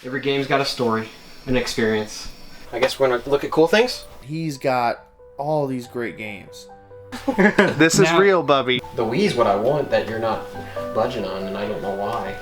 Every game's got a story, an experience. I guess we're gonna look at cool things. He's got all these great games. This is real, Bubby. The Wii's what I want that you're not budging on, and I don't know why.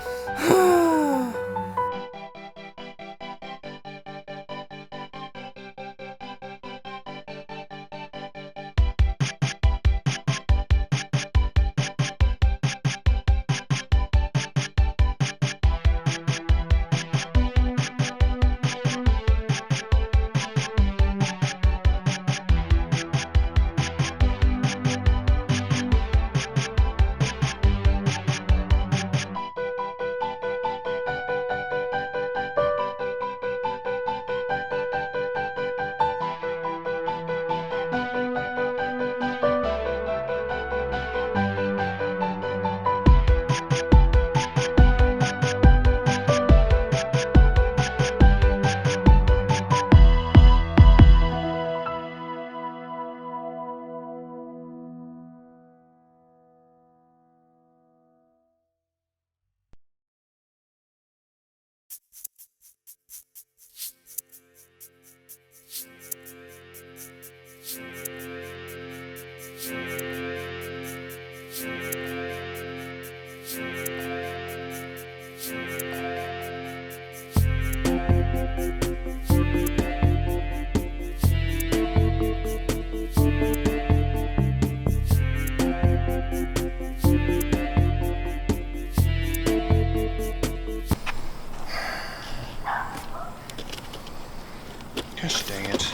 Gosh dang it.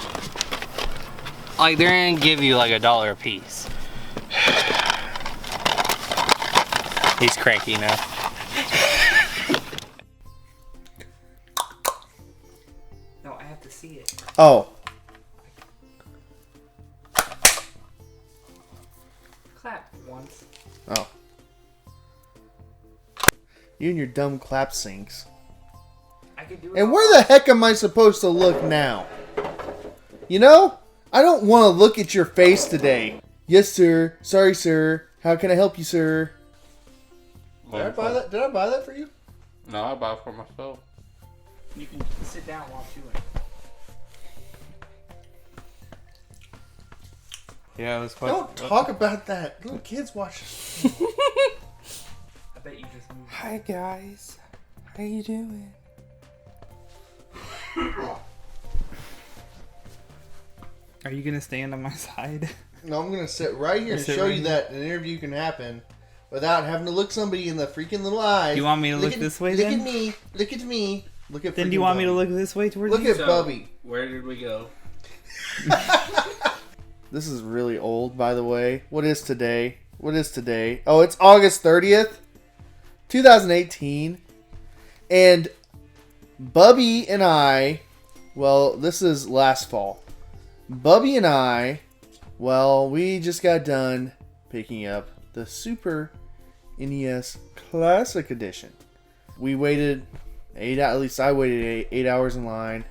Like, they're gonna give you like $1 a piece. He's cranky now. No, I have to see it. Oh. Clap once. Oh. You and your dumb clap syncs. I could do it. And where the heck am I supposed to look now? You know, I don't want to look at your face today. Yes, sir. Sorry, sir. How can I help you, sir? Did I buy that? Did I buy that for you? No, I buy it for myself. You can sit down while doing it. Yeah, it was quite. Don't talk about that. Little kids watch. I bet you just moved. Hi guys, how you doing? Are you gonna stand on my side? No, I'm gonna sit right here and Sit show right you here. that an interview can happen without having to look somebody in the freaking little eyes. Do you want me to look at, this way look then? Look at me. Look at me. Look at. Then do freaking you want me to Bubby. look this way towards Look you? at Bubby. Where did we go? This is really old, by the way. What is today? What is today? Oh, it's August 30th, 2018. And Bubby and I, well, this is last fall. Bubby and I, well, we just got done picking up the Super NES Classic Edition. We waited at least I waited 8 hours in line,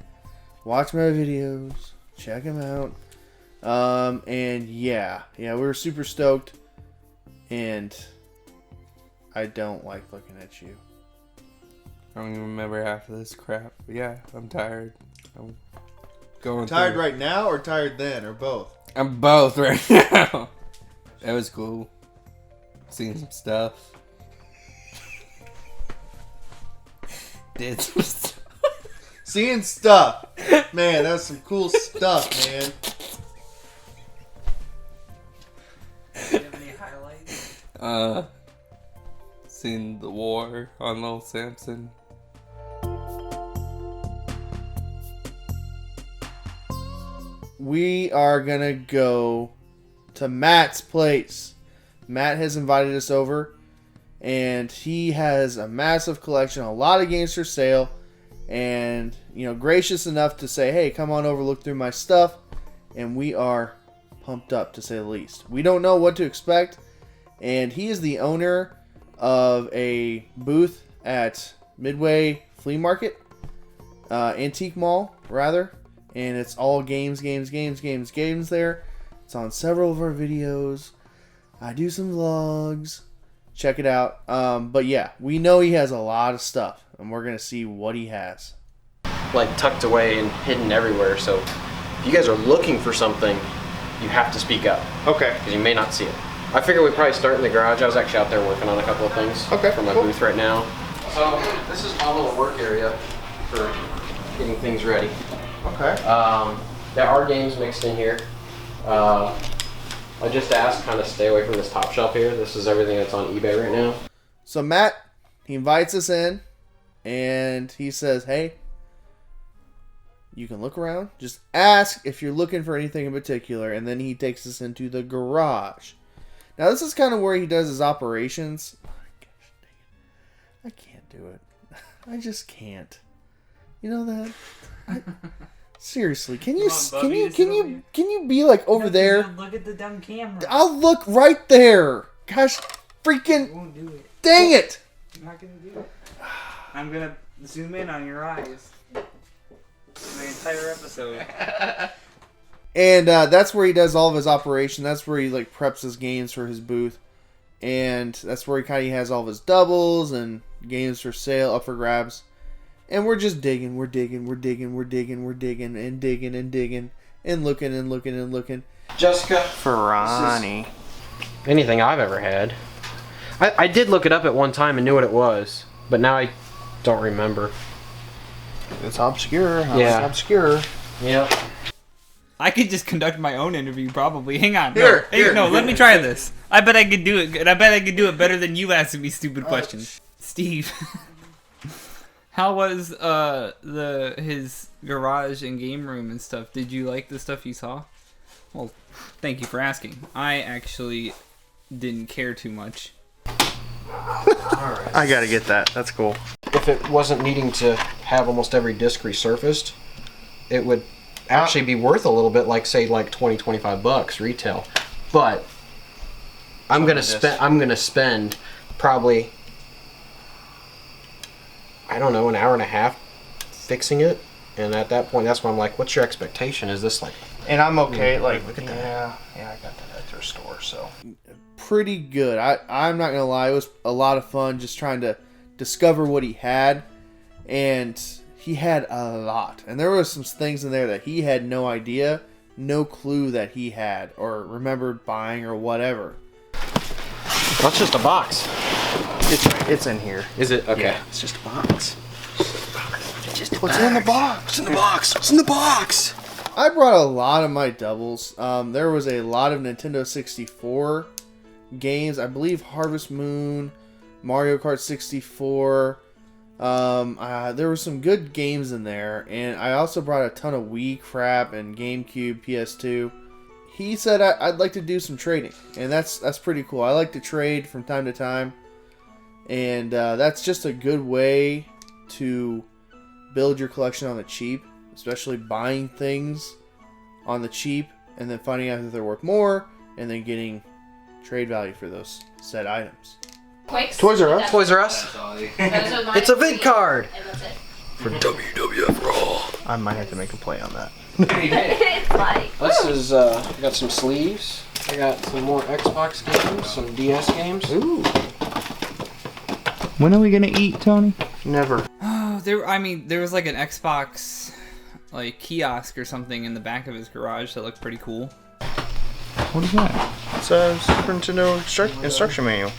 watched my videos, check them out. And yeah, we were super stoked, and I don't like looking at you. I don't even remember half of this crap. But yeah, I'm tired. I'm going Tired through. right now or tired then or both? I'm both right now. It was cool. Seeing some stuff. Did some stuff. Seeing stuff. Man, that's some cool stuff, man. Do you have any highlights? Seen the war on Little Samson. We are gonna go to Matt's place. Matt has invited us over, and he has a massive collection, a lot of games for sale, and gracious enough to say, hey, come on over, look through my stuff. And we are pumped up, to say the least. We don't know what to expect, and he is the owner of a booth at Midway Flea Market, Antique Mall rather, and it's all games there. It's on several of our videos. I do some vlogs. Check it out. But yeah, we know he has a lot of stuff, and we're gonna see what he has. like tucked away and hidden everywhere. So if you guys are looking for something, you have to speak up Okay. because you may not see it. I figure we probably start in the garage. I was actually out there working on a couple of things for my booth right now. So this is my little work area for getting things ready. Okay. There are games mixed in here. I just asked kind of stay away from this top shelf here. This is everything that's on eBay right now. So Matt, he invites us in, and he says, "Hey, you can look around. Just ask if you're looking for anything in particular." And then he takes us into the garage. Now this is kind of where he does his operations. Oh, gosh, dang it. I can't do it. I just can't. You know that? Seriously, can you be like over there? Look at the dumb camera. I'll look right there. Gosh, freaking Won't do it. dang it! I'm not gonna do it. I'm gonna zoom in on your eyes. The entire episode. And that's where he does all of his operation. That's where he like preps his games for his booth, and that's where he kind of has all of his doubles and games for sale up for grabs. And we're just digging, we're digging and digging and looking. Jessica, For Ronnie. anything I've ever had. I did look it up at one time and knew what it was, but now I don't remember. It's obscure. Yeah. Obscure. Yep. I could just conduct my own interview, probably. Hang on. Here, no, here. no, let me try this. I bet I could do it. I bet I could do it better than you asking me stupid questions. Steve, how was his garage and game room and stuff? Did you like the stuff you saw? Well, thank you for asking. I actually didn't care too much. Alright. I gotta get that. That's cool. If it wasn't needing to have almost every disc resurfaced, it would actually be worth a little bit, like say like $20-25 retail. But I'm gonna spend probably, I don't know, an hour and a half fixing it. And at that point, that's when I'm like, what's your expectation? Is this like... And I'm okay. Like, look at that. Yeah, I got that at their store, so. Pretty good. I'm not gonna lie, it was a lot of fun just trying to discover what he had, and he had a lot. And there were some things in there that he had no idea, no clue that he had or remembered buying or whatever. That's just a box. It's in here. Is it? Okay. Yeah. It's just a box. What's in the box? What's in the box? What's in the box? I brought a lot of my doubles. There was a lot of Nintendo 64 games. I believe Harvest Moon, Mario Kart 64. There were some good games in there, and I also brought a ton of Wii crap and GameCube, PS2. He said I'd like to do some trading, and that's pretty cool. I like to trade from time to time, and that's just a good way to build your collection on the cheap, especially buying things on the cheap and then finding out that they're worth more and then getting trade value for those said items. Quakes? Toys R Us. Toys R Us. It's a vid card. And that's it. For WWF Raw. I might have to make a play on that. It's like, This is, I got some sleeves. I got some more Xbox games, some DS games. Ooh. When are we gonna eat, Tony? Never. Oh, there was like an Xbox like kiosk or something in the back of his garage that looked pretty cool. What is that? It's a Super Nintendo instruction manual.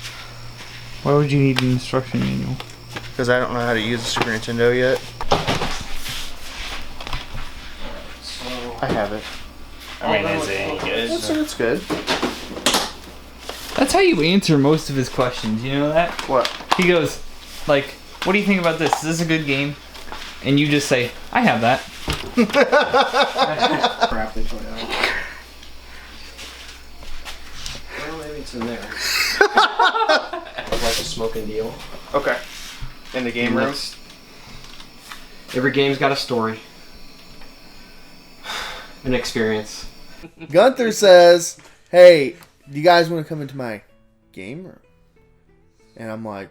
Why would you need an instruction manual? Because I don't know how to use the Super Nintendo yet. I have it. I mean, is it any good? It's good. That's how you answer most of his questions. You know that? What? He goes, like, "What do you think about this? Is this a good game?" And you just say, "I have that." Crap, they put out. Well, maybe it's in there. Like a smoking deal. Okay. In the game room? Every game's got a story. An experience. Gunther says, "Hey, do you guys want to come into my game room?" And I'm like,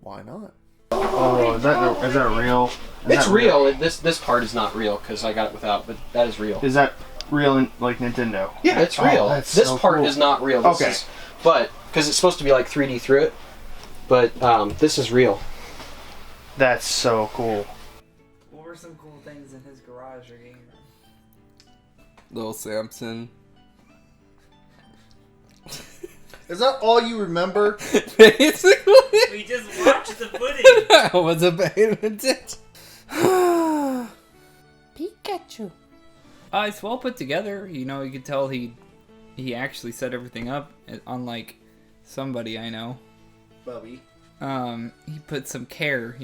"Why not?" Oh, is that real? It's real. This part is not real because I got it without, but that is real. Is that real in, like, Nintendo? Yeah, it's real. That's This so part cool. is not real. This Okay. is, but because it's supposed to be like 3D through it, but this is real. That's so cool. were some cool things in his garage or game room? Little Samson. Is that all you remember? Basically. We just watched the footage. I wasn't paying attention. Pikachu. It's well put together. You know, you could tell he actually set everything up. Unlike somebody I know, Bubby. he put some care,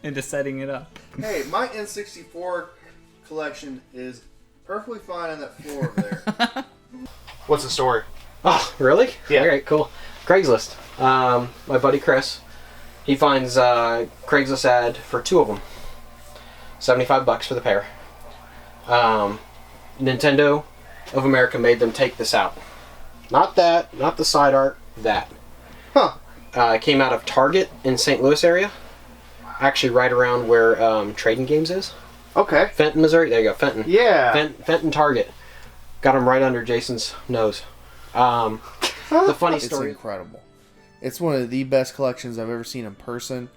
into setting it up. Hey, my N64 collection is perfectly fine on that floor over there. What's the story? Oh, really? Yeah. All right, cool. Craigslist. My buddy Chris, he finds Craigslist ad for 2 of them. $75 for the pair. Nintendo of America made them take this out. Not that, not the side art, that. Huh. It came out of Target in St. Louis area. Actually right around where Trading Games is. Okay. Fenton, Missouri. There you go, Fenton. Yeah. Fenton Target. Got him right under Jason's nose. The funny It's story. incredible. It's one of the best collections I've ever seen in person.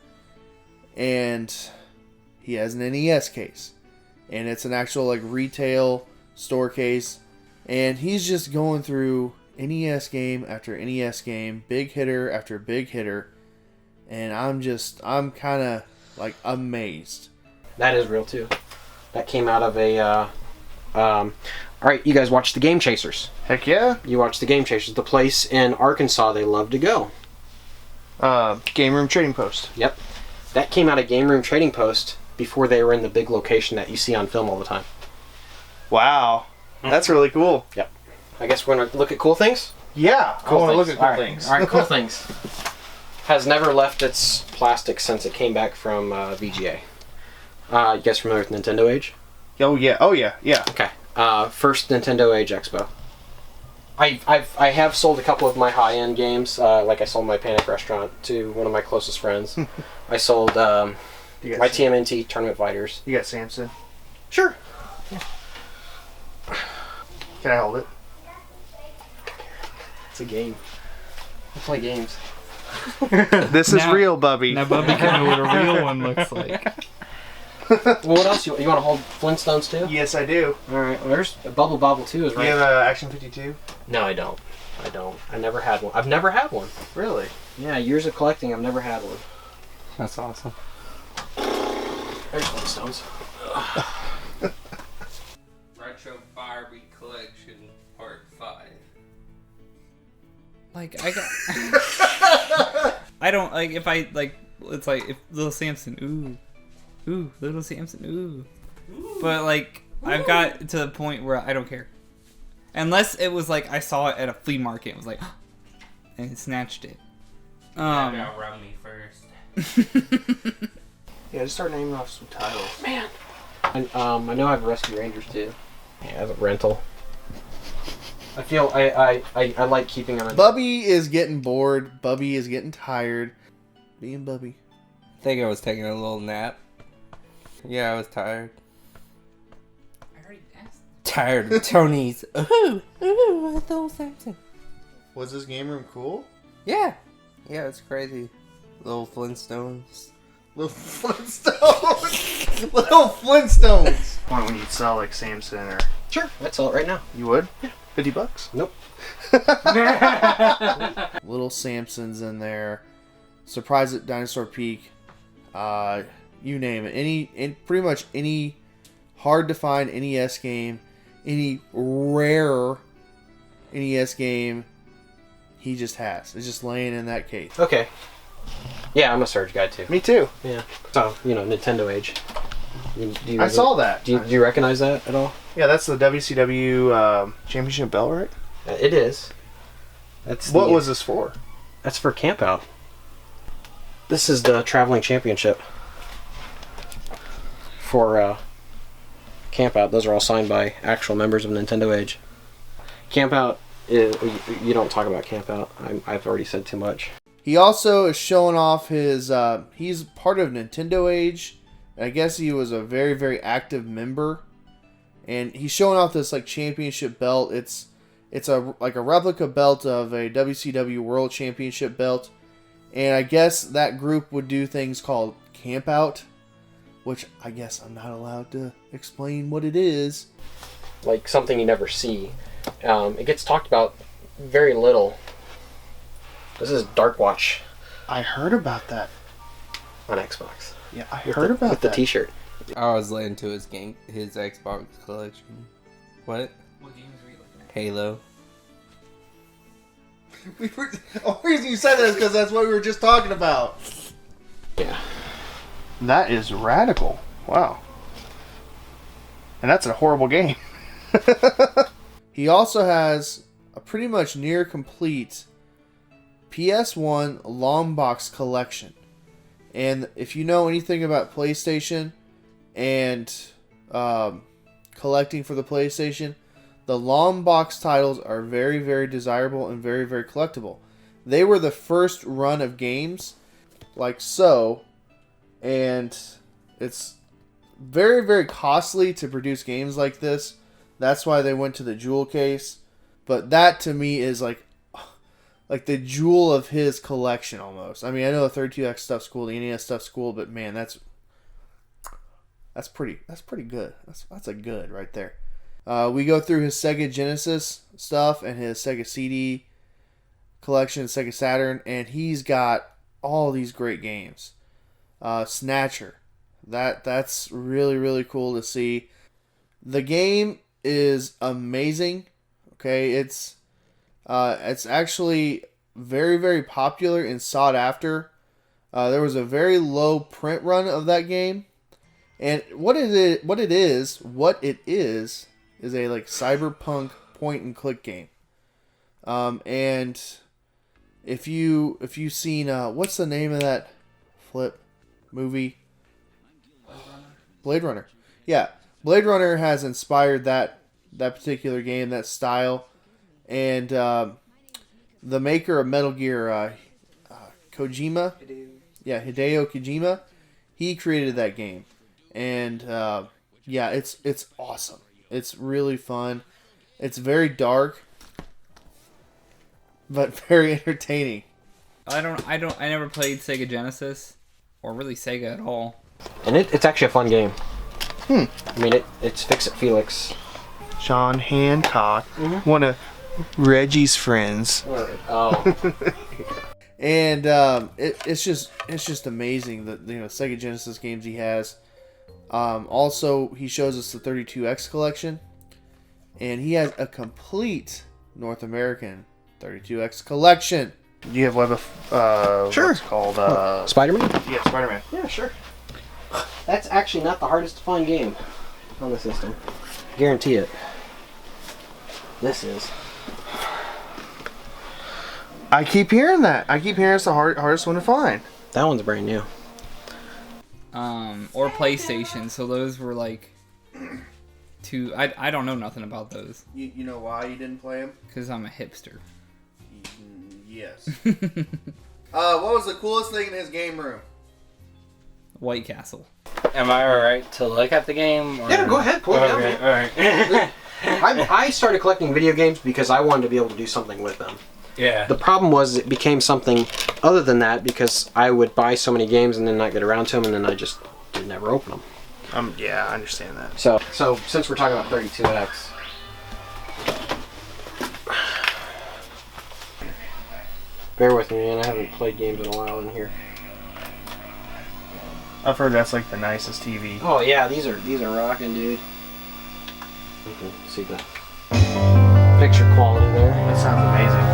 And he has an NES case. And it's an actual retail store case. And he's just going through NES game after NES game, big hitter after big hitter. And I'm kind of amazed. That is real too. That came out of a. Alright, you guys watch the Game Chasers. Heck yeah. You watch the Game Chasers. The place in Arkansas they love to go. Game Room Trading Post. Yep. That came out of Game Room Trading Post before they were in the big location that you see on film all the time. Wow. That's really cool. Yep. I guess we're going to look at cool things? Yeah. I want to look at cool All right. things. Alright, cool things. Has never left its plastic since it came back from VGA. You guys familiar with Nintendo Age? Oh yeah. Oh yeah. Yeah. Okay. First Nintendo Age Expo. I have sold a couple of my high-end games. Like I sold my Panic Restaurant to one of my closest friends. I sold my TMNT Tournament Fighters. You got Samson. Sure. Can I hold it? It's a game. I play games. This is Now- real, Bubby. Now, Bubby can know what a real one looks like. Well, what else? You want to hold Flintstones too? Yes, I do. All right. Well, there's Bubble Bobble 2 is You right. have Action 52? No, I don't. I never had one. I've never had one. Really? Yeah, years of collecting, I've never had one. That's awesome. There's Flintstones. Retro Barbie Collection Part 5. I don't if I it's if Little Samson, ooh, Little Samson, ooh. But I've got to the point where I don't care. Unless it was I saw it at a flea market and was and snatched it. Outrun me first. Yeah, just start naming off some titles. Man. And, I know I have Rescue Rangers too. Yeah, as a rental. I feel I like keeping them in. Bubby is getting bored. Bubby is getting tired. Being Bubby. I think I was taking a little nap. Yeah, I was tired. I already asked. Tired of Tony's. Ooh, Little Samson. Was this game room cool? Yeah. Yeah, it's crazy. Little Flintstones. Little Flintstones. Little Flintstones. When you'd sell Samson or... Sure, I'd sell it right now. You would? Yeah. $50? Nope. Little Samson's in there. Surprise at Dinosaur Peak. You name it. Pretty much any hard to find NES game, any rare NES game, he just has. It's just laying in that case. Okay. Yeah, I'm a Surge guy too. Me too. Yeah. So, Nintendo Age. I saw that. Do you recognize that at all? Yeah, that's the WCW championship belt, right? It is. What was this for? That's for Camp Out. This is the traveling championship for Camp Out. Those are all signed by actual members of Nintendo Age. Camp Out, you don't talk about Camp Out. I've already said too much. He also is showing off his. He's part of Nintendo Age. I guess he was a very, very active member, and he's showing off this championship belt. It's a replica belt of a WCW World Championship belt, and I guess that group would do things called Camp Out, which I guess I'm not allowed to explain what it is. Like something you never see. It gets talked about very little. This is Dark Watch I heard about that. on Xbox. Yeah, I heard about with that. the T-shirt. I was late to his Xbox collection. What? What games were you looking at? Halo. The only reason you said that is because that's what we were just talking about. Yeah. That is radical. Wow. And that's a horrible game. He also has a pretty much near complete PS1 long box collection. And if you know anything about PlayStation and collecting for the PlayStation, the long box titles are very, very desirable and very, very collectible. They were the first run of games like so, and it's very, very costly to produce games like this. That's why they went to the jewel case. But that to me is like the jewel of his collection almost. I mean, I know the 32X stuff's cool, the NES stuff's cool, but man, that's pretty good. That's a good right there. We go through his Sega Genesis stuff and his Sega CD collection, Sega Saturn, and he's got all these great games. Snatcher. That's really, really cool to see. The game is amazing. Okay, it's actually very, very popular and sought after. There was a very low print run of that game, and what it is a like cyberpunk point and click game. And if you've seen what's the name of that flip movie? Blade Runner. Yeah, Blade Runner has inspired that particular game, that style, and the maker of Metal Gear, Kojima, Hideo Kojima, he created that game, and it's awesome. It's really fun. It's very dark, but very entertaining. I never played Sega Genesis, or really Sega at all. And it's actually a fun game. I mean, it's Fix It Felix. John Hancock, one of Reggie's friends. Oh. And it's just amazing that Sega Genesis games he has. Also, he shows us the 32X collection, and he has a complete North American 32X collection. Do you have Web of Sure. What's it called? Spider-Man? Yeah, Spider-Man. Yeah, sure. That's actually not the hardest to find game on the system. Guarantee it. This is. I keep hearing that. I keep hearing it's the hardest one to find. That one's brand new. Or PlayStation. So those were like two. I don't know nothing about those You know why you didn't play him? because I'm a hipster. Yes. What was the coolest thing in his game room? White Castle. Am I alright to look at the game? Or... Yeah, go ahead. Pull it down. Okay, alright. I started collecting video games because I wanted to be able to do something with them. Yeah. The problem was it became something other than that because I would buy so many games and then not get around to them, and then I just did never open them. Yeah, I understand that. So since we're talking about 32X, bear with me, man. I haven't played games in a while in here. I've heard that's like the nicest TV. Oh yeah, these are rocking, dude. You can see the picture quality there. That sounds amazing.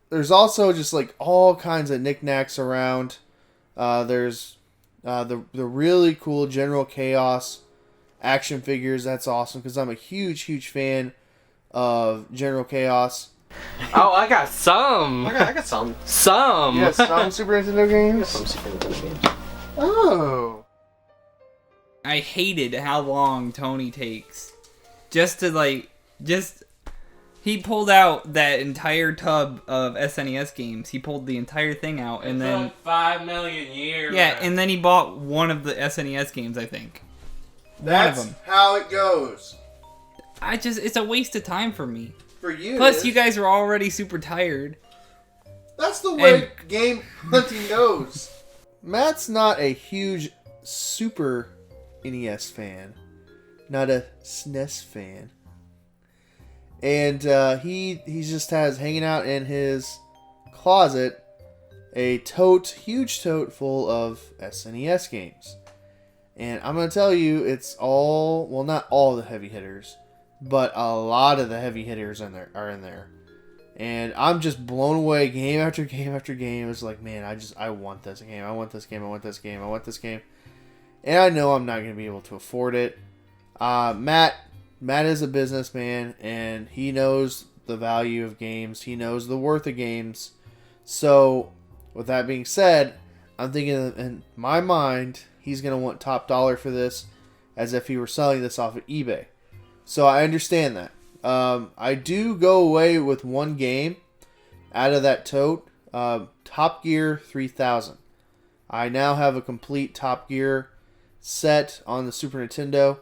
There's also just like all kinds of knickknacks around. There's the really cool General Chaos action figures. That's awesome because I'm a huge fan of General Chaos. Oh, I got some. I got some. Some. Yes, some Super Nintendo games. Some Super Nintendo games. Oh. I hated how long Tony takes just to He pulled out that entire tub of SNES games. He pulled the entire thing out, and then 5 million years. yeah, and then he bought one of the SNES games. I think. That's One of them. how it goes. It's a waste of time for me. For you. Plus, it is. you guys are already super tired. That's the way game hunting goes. Matt's not a huge Super NES fan. Not a SNES fan. And he just has hanging out in his closet a huge tote full of SNES games. And I'm going to tell you, it's all, well, not all the heavy hitters, but a lot of the heavy hitters are in there. And I'm just blown away game after game after game. It's like, man, I want this game. I want this game. I want this game. I want this game. And I know I'm not going to be able to afford it. Matt is a businessman, and he knows the value of games. He knows the worth of games. So, with that being said, I'm thinking in my mind, he's going to want top dollar for this, as if he were selling this off of eBay. So I understand that. I do go away with one game out of that tote. Top Gear 3000. I now have a complete Top Gear set on the Super Nintendo,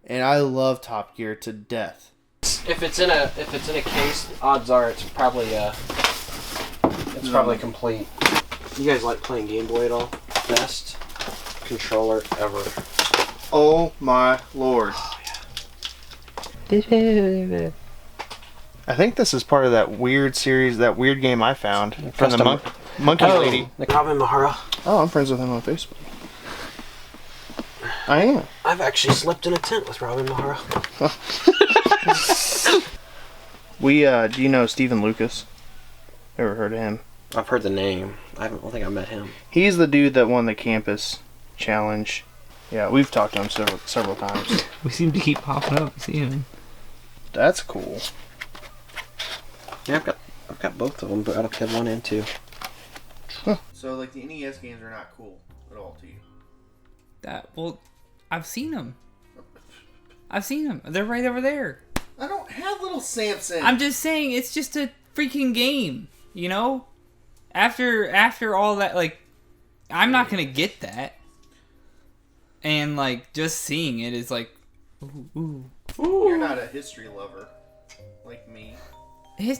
and I love Top Gear to death. If it's in a case, odds are it's probably complete. You guys like playing Game Boy at all? Best controller ever. Oh my lord. I think this is part of that weird series, that weird game I found from the monkey lady. The Robin Mahara. Oh, I'm friends with him on Facebook. I am. I've actually slept in a tent with Robin Mahara. Do you know Stephen Lucas? Ever heard of him? I've heard the name. I don't think I met him. He's the dude that won the campus challenge. Yeah, we've talked to him several times. We seem to keep popping up. See him. That's cool. Yeah, I've got both of them, but Battlekid 1 and 2. So, like, the NES games are not cool at all to you? I've seen them. They're right over there. I don't have little Samson. I'm just saying, it's just a freaking game, you know? After all that, like, I'm not gonna get that. And, like, just seeing it is like, ooh. You're not a history lover like me.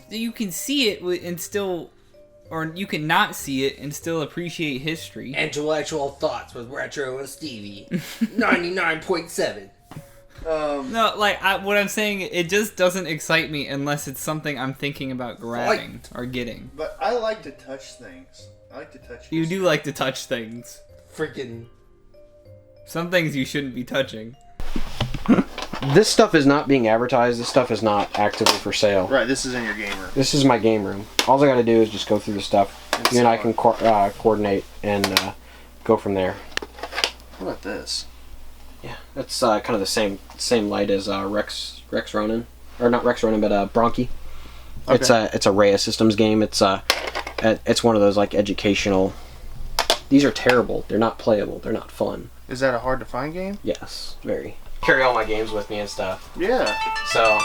You can see it and still, or you can not see it and still appreciate history. Intellectual Thoughts with Retro and Stevie. 99.7. No, like, what I'm saying, it just doesn't excite me unless it's something I'm thinking about grabbing or getting. But I like to touch things. I like to touch. You do like to touch things. Freaking. Some things you shouldn't be touching. This stuff is not being advertised. This stuff is not actively for sale. Right, this is in your game room. This is my game room. All I gotta do is just go through the stuff. You and I can coordinate and go from there. What about this? Yeah, that's kind of the same light as Rex Ronin, or not Rex Ronin, but Bronchi. Okay. It's a Rhea Systems game. It's one of those like educational. These are terrible. They're not playable. They're not fun. Is that a hard to find game? Yes, very. Carry all my games with me and stuff. Yeah. So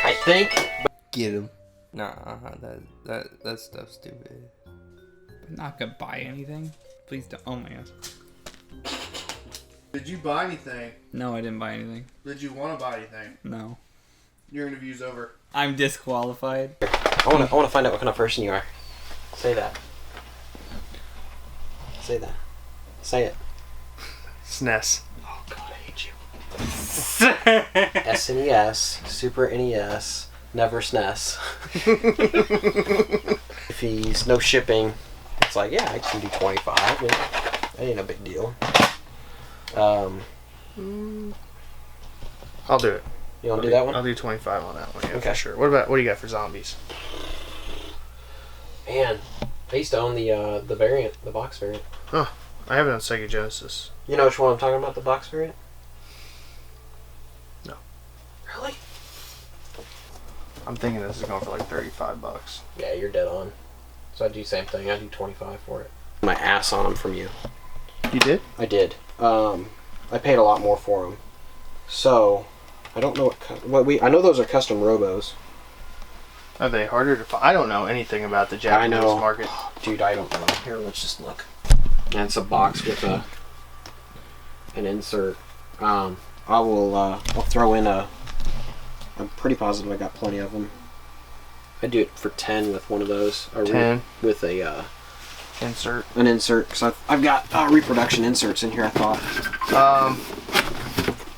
I think. Get him. Nah, that stuff's stupid. I'm not gonna buy anything. Please don't. Oh my god. Did you buy anything? No, I didn't buy anything. Did you want to buy anything? No. Your interview's over. I'm disqualified. I want to find out what kind of person you are. Say that. Say that. Say it. SNES. Oh God, I hate you. SNES, Super NES, never SNES. If he's no shipping, it's like, yeah, I can do 25. Yeah, that ain't a big deal. I'll do it. You want to do that one? I'll do 25 on that one. Yeah, Okay. for sure. What do you got for zombies? Man, I used to own the variant, the box variant. Huh. I have it on Sega Genesis. You know which one I'm talking about, the box variant? No. Really? I'm thinking this is going for like $35. Yeah, you're dead on. So I'd do the same thing. I'd do 25 for it. My ass on them from you. You did? I did. I paid a lot more for them. So, I don't know I know those are custom robos. Are they harder to find? I don't know anything about the Japanese know. market. Dude, I don't know. Here, let's just look. And it's a box with an insert. I'll throw in I'm pretty positive I got plenty of them. I do it for 10 with one of those. 10 with a insert. An insert, because I've got reproduction inserts in here. I thought.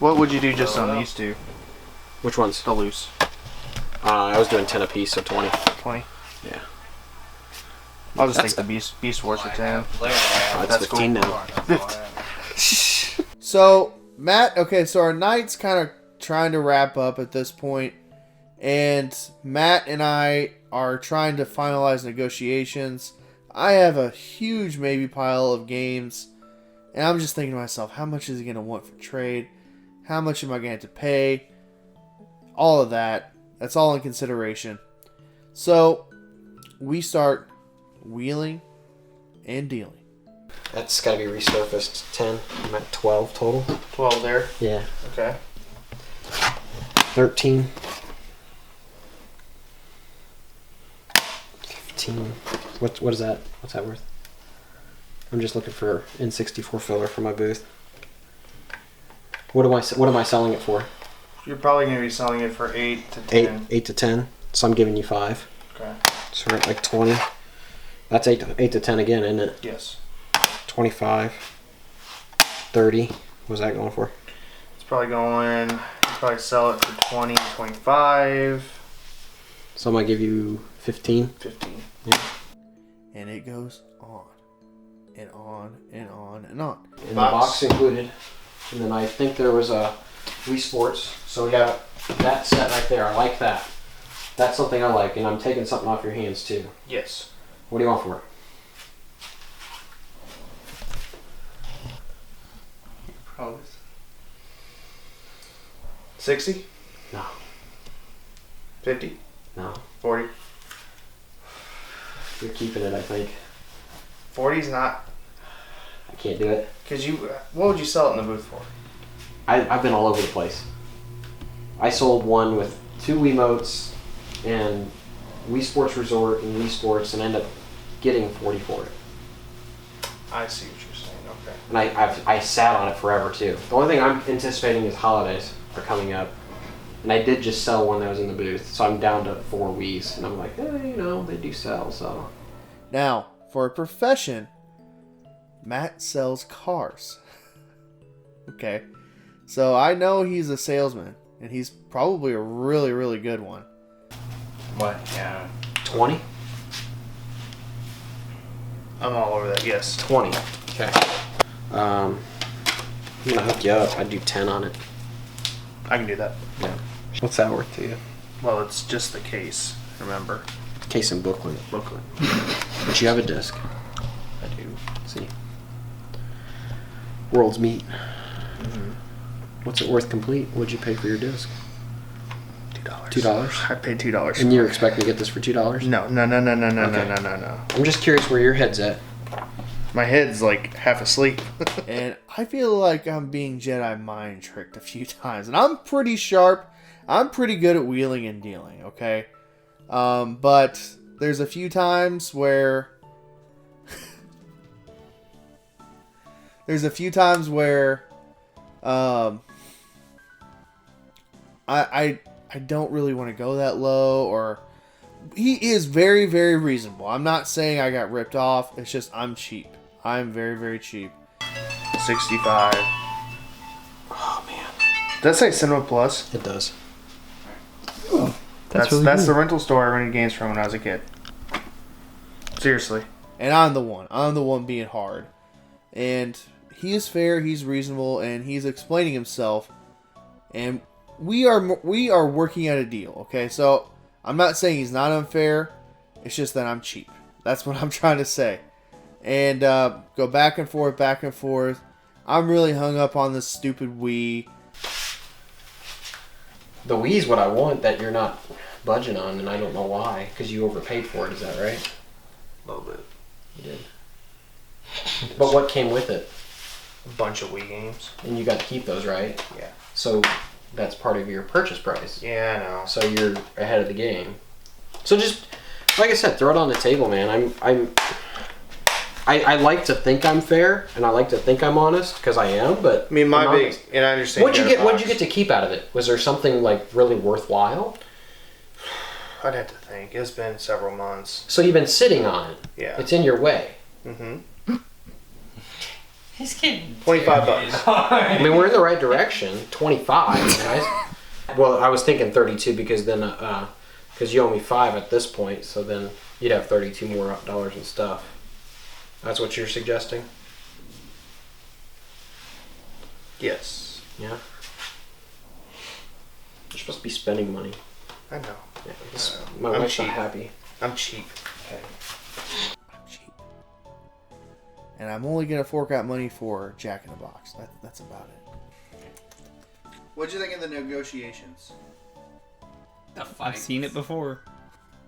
What would you do just on these two? Which ones? The loose. I was doing 10 a piece, so 20. 20. Yeah. I'll just take the Beast Wars for 10. That's 15 now. So, Matt, okay, so our night's kind of trying to wrap up at this point, and Matt and I are trying to finalize negotiations. I have a huge maybe pile of games, and I'm just thinking to myself, how much is he going to want for trade? How much am I going to have to pay? All of that. That's all in consideration. So, we start wheeling and dealing. That's got to be resurfaced. 10. I'm at 12 total. 12 there. Yeah. Okay. 13. 15. What is that? What's that worth? I'm just looking for N64 filler for my booth. What am I selling it for? You're probably going to be selling it for 8 to 10. 8 to 10. So I'm giving you 5. Okay. So we're at like 20. That's 8 to 10 again, isn't it? Yes. 25. 30. What's that going for? It's probably going, you probably sell it for 20, 25. So I'm going to give you 15. 15. Yeah. And it goes on and on and on and on. And the box included. And then I think there was a Wii Sports. So we got that set right there. I like that. That's something I like. And I'm taking something off your hands too. Yes. What do you want for it? Probably 60? No. 50? No. 40? You're keeping it, I think. 40's not. I can't do it. Because you, what would you sell it in the booth for? I've been all over the place. I sold one with 2 Wiimotes and Wii Sports Resort and Wii Sports and ended up getting 40 for it. I see what you're saying, okay. And I sat on it forever too. The only thing I'm anticipating is holidays are coming up. And I did just sell one that was in the booth, so I'm down to 4 Wiis. And I'm like, they do sell, so. Now, for a profession, Matt sells cars. Okay. So I know he's a salesman, and he's probably a really, really good one. What? Yeah. 20? I'm all over that, yes. 20. Okay. I'm gonna hook you up. I'd do 10 on it. I can do that. Yeah. What's that worth to you? Well, it's just the case, remember? Case and booklet. Booklet. But you have a disc. I do. See. World's meat. Mm-hmm. What's it worth complete? What'd you pay for your disc? $2. $2? I paid $2. And you're expecting to get this for $2? No. Okay. No. I'm just curious where your head's at. My head's like half asleep. And I feel like I'm being Jedi mind tricked a few times. And I'm pretty sharp. I'm pretty good at wheeling and dealing, okay? But there's a few times where... I don't really want to go that low, or... He is very, very reasonable. I'm not saying I got ripped off. It's just I'm cheap. I'm very, very cheap. 65. Oh, man. Does that say Cinema Plus? It does. That's the rental store I rented games from when I was a kid. Seriously. And I'm the one. I'm the one being hard. And he is fair, he's reasonable, and he's explaining himself. And we are working out a deal, okay? So, I'm not saying he's not unfair. It's just that I'm cheap. That's what I'm trying to say. And go back and forth, back and forth. I'm really hung up on this stupid Wii. The Wii's what I want that you're not budging on, and I don't know why. Because you overpaid for it, is that right? A little bit. You did. But what came with it? A bunch of Wii games. And you got to keep those, right? Yeah. So that's part of your purchase price. Yeah, I know. So you're ahead of the game. So just like I said, throw it on the table, man. I like to think I'm fair and I like to think I'm honest because I am, but I mean, my I'm big, honest. and I understand. What'd you get to keep out of it? Was there something like really worthwhile? I'd have to think. It's been several months. So you've been sitting on it. Yeah. It's in your way. Mm-hmm. He's kidding. $25. I mean, we're in the right direction. 25. Well, I was thinking 32 because then, because you owe me 5 at this point, so then you'd have 32 more dollars and stuff. That's what you're suggesting? Yes. Yeah. You're supposed to be spending money. I know. Yeah, my I'm wife's not cheap. happy. I'm cheap. I'm cheap. And I'm only gonna fork out money for Jack in the Box. That's about it. What'd you think of the negotiations? I've seen it before.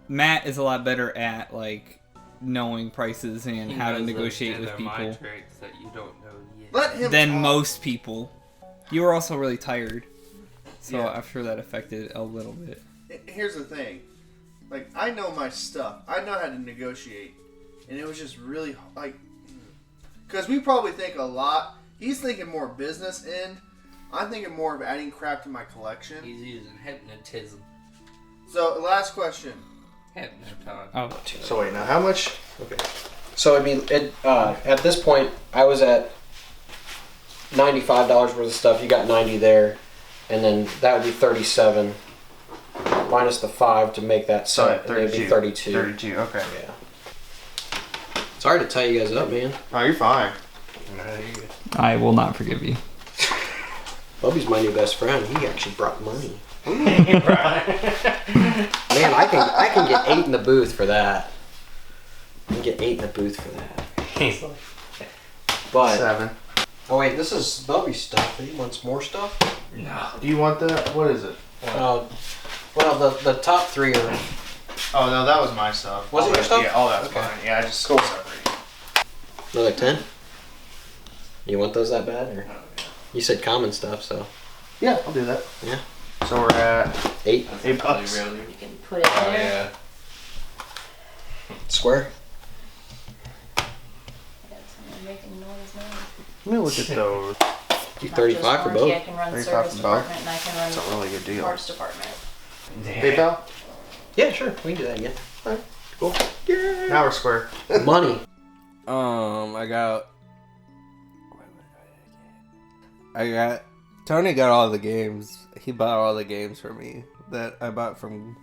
Matt is a lot better at like knowing prices and how to negotiate with people tricks that you don't know yet. Let him than talk. most people. You were also really tired, so Yeah. I'm sure that affected a little bit. Here's the thing. Like, I know my stuff. I know how to negotiate. And it was just really, like... Because we probably think a lot. He's thinking more business end. I'm thinking more of adding crap to my collection. He's using hypnotism. So, last question. Hypnotism. Oh, So wait, now how much? Okay. So it'd be at this point I was at $95 worth of stuff. You got 90 there, and then that would be 37 minus the 5 to make that So set. And it'd be 32. 32, okay. Yeah. Sorry to tie you guys up, man. Oh, you're fine. I will not forgive you. Bubby's my new best friend. He actually brought money. Man, I can get 8 in the booth for that. I can get 8 in the booth for that. But 7. oh wait, this is Bubby's stuff. He wants more stuff. Do you want that? What is it? Well, the top 3 are. Oh, no, that was my stuff. Was All it your that- stuff? Yeah, all that's Okay. mine. Yeah, I just separated. Another 10? You want those that bad? Or? You said common stuff, so. Yeah, I'll do that. Yeah. So we're at 8 $8. You can put it Oh, there. square. That's making noise now. Let me look at those. Do Not 35 just for warranty, both. I can run 35 service for both? department and I can run That's a really good deal. parts department. PayPal? Yeah, sure. We can do that again. Alright, cool. Now we're square. Money. I got. Tony got all the games. He bought all the games for me that I bought from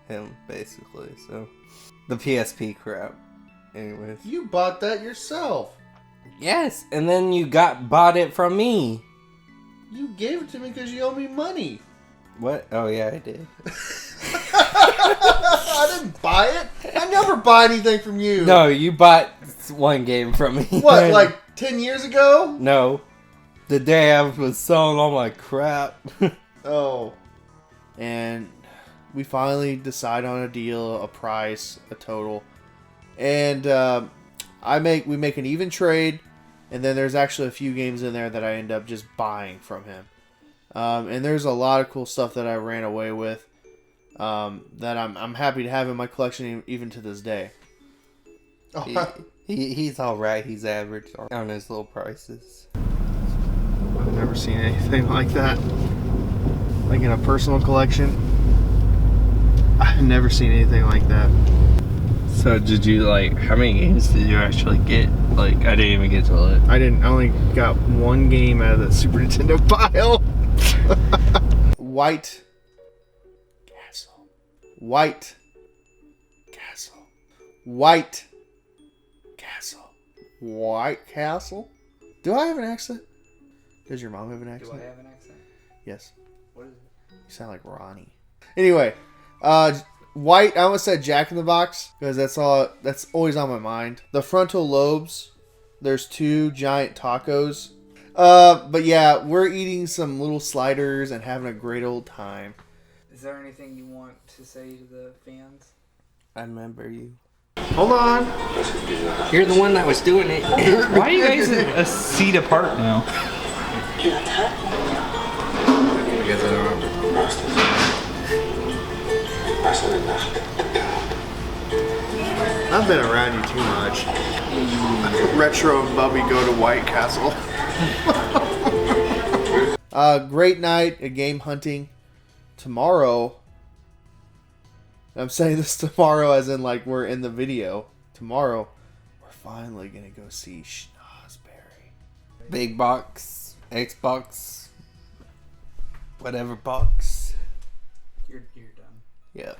him, basically. So, the PSP crap. Anyways. You bought that yourself. Yes, and then you bought it from me. You gave it to me because you owe me money. What? Oh yeah, I did. I didn't buy it. I never buy anything from you. No, you bought one game from me. What, like 10 years ago? No. The day I was selling all my crap. Oh. And we finally decide on a deal, a price, a total. And we make an even trade, and then there's actually a few games in there that I end up just buying from him. And there's a lot of cool stuff that I ran away with that I'm happy to have in my collection even to this day. He's alright. He's average on his little prices. I've never seen anything like that. Like in a personal collection. I've never seen anything like that. So did you how many games did you actually get? I didn't even get to it. I only got one game out of the Super Nintendo pile. White Castle. White Castle. White Castle. White Castle? Do I have an accent? Does your mom have an accent? Do I have an accent? Yes. What is it? You sound like Ronnie. Anyway, White, I almost said Jack in the Box because that's always on my mind. The frontal lobes, there's 2 giant tacos. But yeah, we're eating some little sliders and having a great old time. Is there anything you want to say to the fans? I remember you. Hold on. You're the one that was doing it. Why are you guys a seat apart now? I've been around you too much. Retro and Bubby go to White Castle. Great night at game hunting. Tomorrow, I'm saying this tomorrow as in like we're in the video. Tomorrow, we're finally going to go see Schnozberry. Big box, Xbox, whatever box. You're done. Yeah.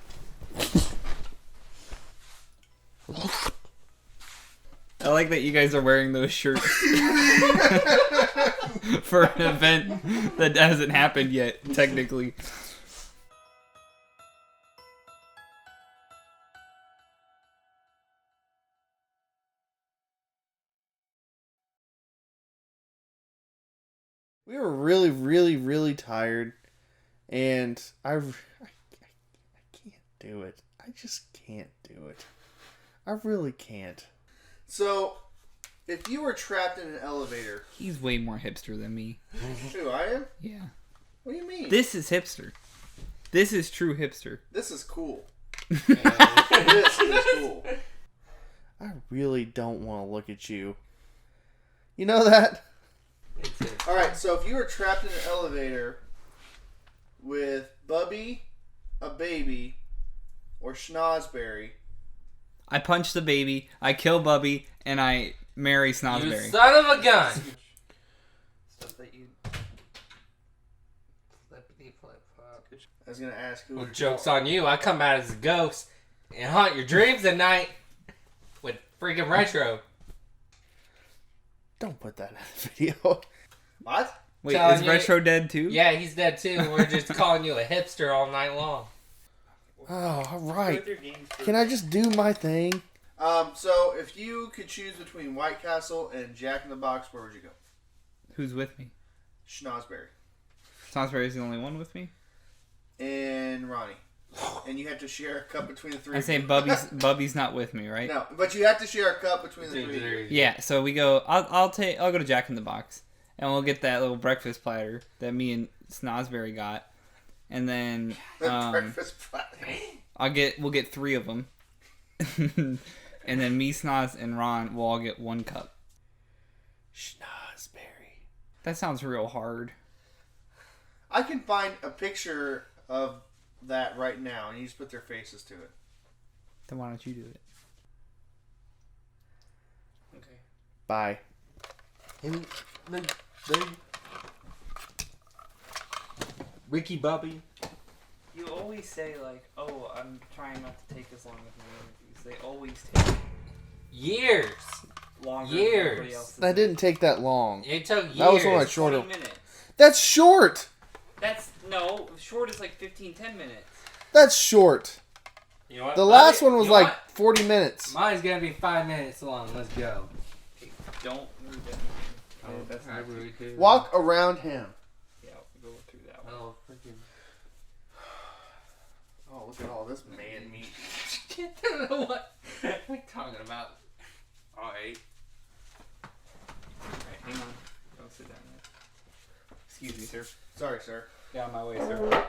I like that you guys are wearing those shirts for an event that hasn't happened yet, technically. We were really, really, really tired, and I can't do it. I just can't do it. I really can't. So, if you were trapped in an elevator... He's way more hipster than me. Who, I am? Yeah. What do you mean? This is hipster. This is true hipster. This is cool. This is cool. I really don't want to look at you. You know that? Alright, so if you were trapped in an elevator with Bubby, a baby, or Schnozberry... I punch the baby, I kill Bubby, and I marry You Snosberry. son of a gun! Stuff that you. Flippity flip flop. I was going to ask who... Well, joke's on you. I come out as a ghost and haunt your dreams at night with freaking Retro. Don't put that in the video. What? Wait, Telling is you- Retro dead too? Yeah, he's dead too. We're just calling you a hipster all night long. Oh, alright. With your games Can I just do my thing? So if you could choose between White Castle and Jack in the Box, where would you go? Who's with me? Schnozberry. Snosberry's the only one with me? And Ronnie. And you have to share a cup between the three I of say you. Bubby's not with me, right? No, but you have to share a cup between the three of you. Yeah, so we go. I'll go to Jack in the Box, and we'll get that little breakfast platter that me and Snosberry got, and then Breakfast platter. we'll get 3 of them, and then me, Snoz, and Ron will all get 1 cup. Schnozberry. That sounds real hard. I can find a picture of that right now, and you just put their faces to it. Then why don't you do it? Okay. Bye. Ricky Bubby. You always say like, "Oh, I'm trying not to take as long with my interviews." They always take Years. longer Years. than everybody else's. That didn't take that long. It took years. That was one of my shorter. 20 minutes. That's short. That's no short is like 10 minutes. That's short. You know what? The last Bubby? one was You know like what? 40 minutes. Mine's gonna be 5 minutes long. Let's go. Don't read that. That's not too- Walk around him. Yeah, go through that one. Oh, freaking. Oh, look at all this man meat. I don't know what we're talking about. Alright. Alright, hang on. Go sit down there. Excuse me, sir. Sorry, sir. Get out of my way, sir.